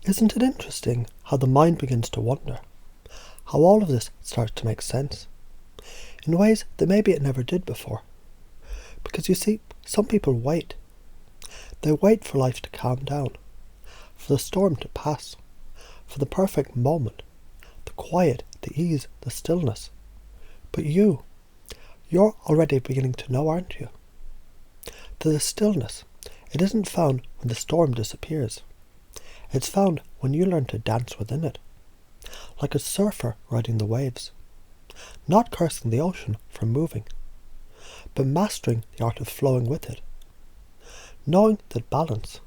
Isn't it interesting how the mind begins to wonder? How all of this starts to make sense? In ways that maybe it never did before. Because you see, some people wait. They wait for life to calm down, for the storm to pass, for the perfect moment, the quiet, the ease, the stillness. But you're already beginning to know, aren't you? That the stillness, it isn't found when the storm disappears. It's found when you learn to dance within it, like a surfer riding the waves, not cursing the ocean for moving, but mastering the art of flowing with it, knowing that balance,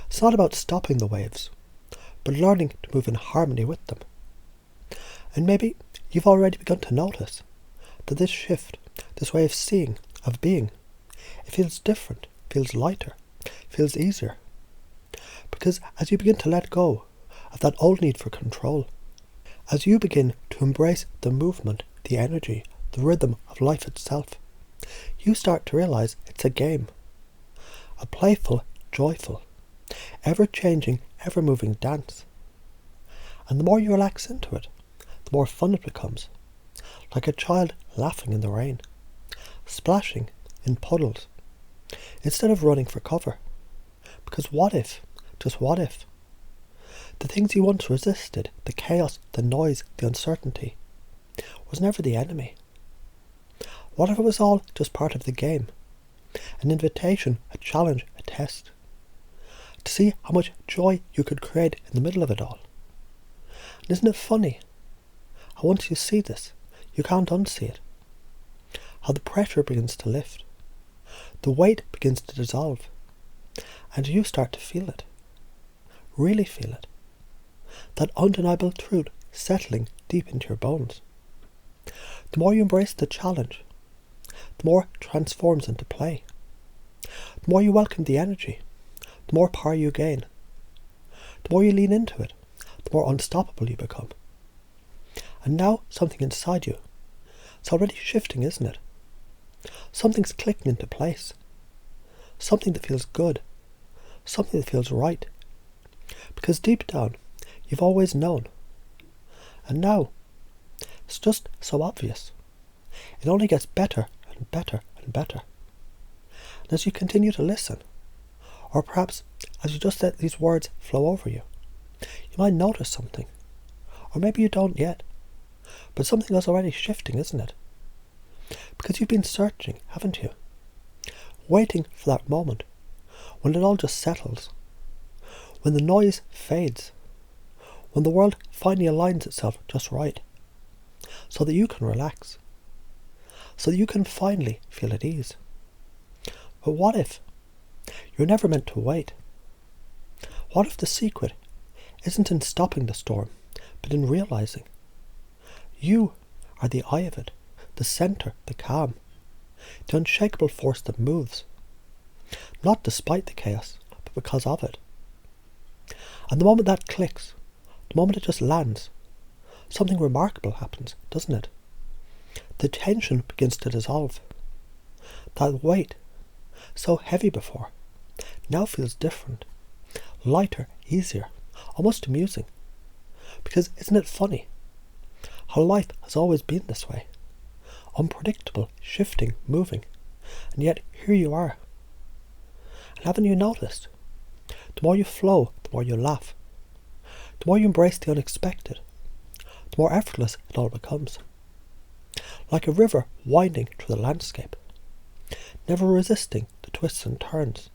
it's not about stopping the waves, but learning to move in harmony with them. And maybe you've already begun to notice that this shift, this way of seeing, of being, it feels different, feels lighter, feels easier. Because as you begin to let go of that old need for control, as you begin to embrace the movement, the energy, the rhythm of life itself, you start to realize it's a game. A playful, joyful, ever-changing, ever-moving dance. And the more you relax into it, the more fun it becomes. Like a child laughing in the rain, splashing in puddles, instead of running for cover. Because what if, just what if, the things you once resisted, the chaos, the noise, the uncertainty, was never the enemy? What if it was all just part of the game? An invitation, a challenge, a test. To see how much joy you could create in the middle of it all. And isn't it funny how once you see this, you can't unsee it? How the pressure begins to lift. The weight begins to dissolve. And you start to feel it. Really feel it. That undeniable truth settling deep into your bones. The more you embrace the challenge, the more it transforms into play. The more you welcome the energy, the more power you gain. The more you lean into it, the more unstoppable you become. And now something inside you, it's already shifting, isn't it? Something's clicking into place. Something that feels good. Something that feels right. Because deep down, you've always known. And now, it's just so obvious. It only gets better and better and better. And as you continue to listen, or perhaps as you just let these words flow over you, you might notice something. Or maybe you don't yet. But something is already shifting, isn't it? Because you've been searching, haven't you? Waiting for that moment, when it all just settles. When the noise fades. When the world finally aligns itself just right. So that you can relax. So that you can finally feel at ease. But what if you're never meant to wait? What if the secret isn't in stopping the storm, but in realizing you are the eye of it, the centre, the calm, the unshakable force that moves, not despite the chaos, but because of it. And the moment that clicks, the moment it just lands, something remarkable happens, doesn't it? The tension begins to dissolve. That weight, so heavy before, now feels different, lighter, easier, almost amusing. Because isn't it funny how life has always been this way? Unpredictable, shifting, moving, and yet here you are. And haven't you noticed? The more you flow, the more you laugh. The more you embrace the unexpected, the more effortless it all becomes. Like a river winding through the landscape, never resisting the twists and turns,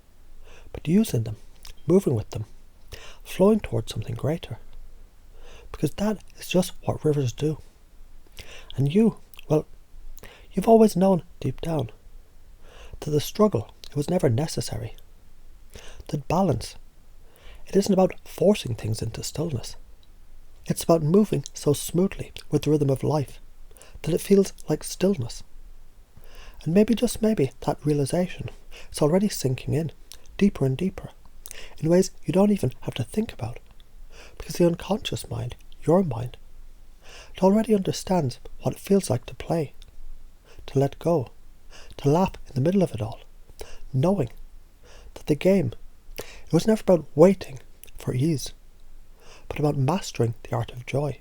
but using them, moving with them, flowing towards something greater. Because that is just what rivers do. And you, well, you've always known deep down that the struggle, it was never necessary. That balance, it isn't about forcing things into stillness. It's about moving so smoothly with the rhythm of life that it feels like stillness. And maybe, just maybe, that realization is already sinking in, deeper and deeper, in ways you don't even have to think about. Because the unconscious mind, your mind, it already understands what it feels like to play, to let go, to laugh in the middle of it all, knowing that the game, it was never about waiting for ease, but about mastering the art of joy,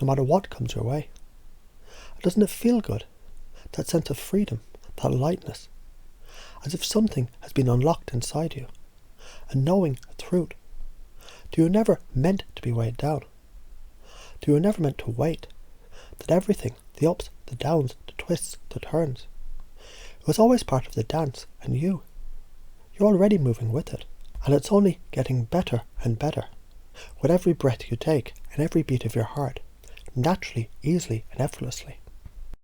no matter what comes your way. And doesn't it feel good? That sense of freedom, that lightness, as if something has been unlocked inside you, and knowing a truth. You were never meant to be weighed down. You were never meant to wait. That everything, the ups, the downs, the twists, the turns, it was always part of the dance, and you're already moving with it. And it's only getting better and better, with every breath you take and every beat of your heart, naturally, easily and effortlessly.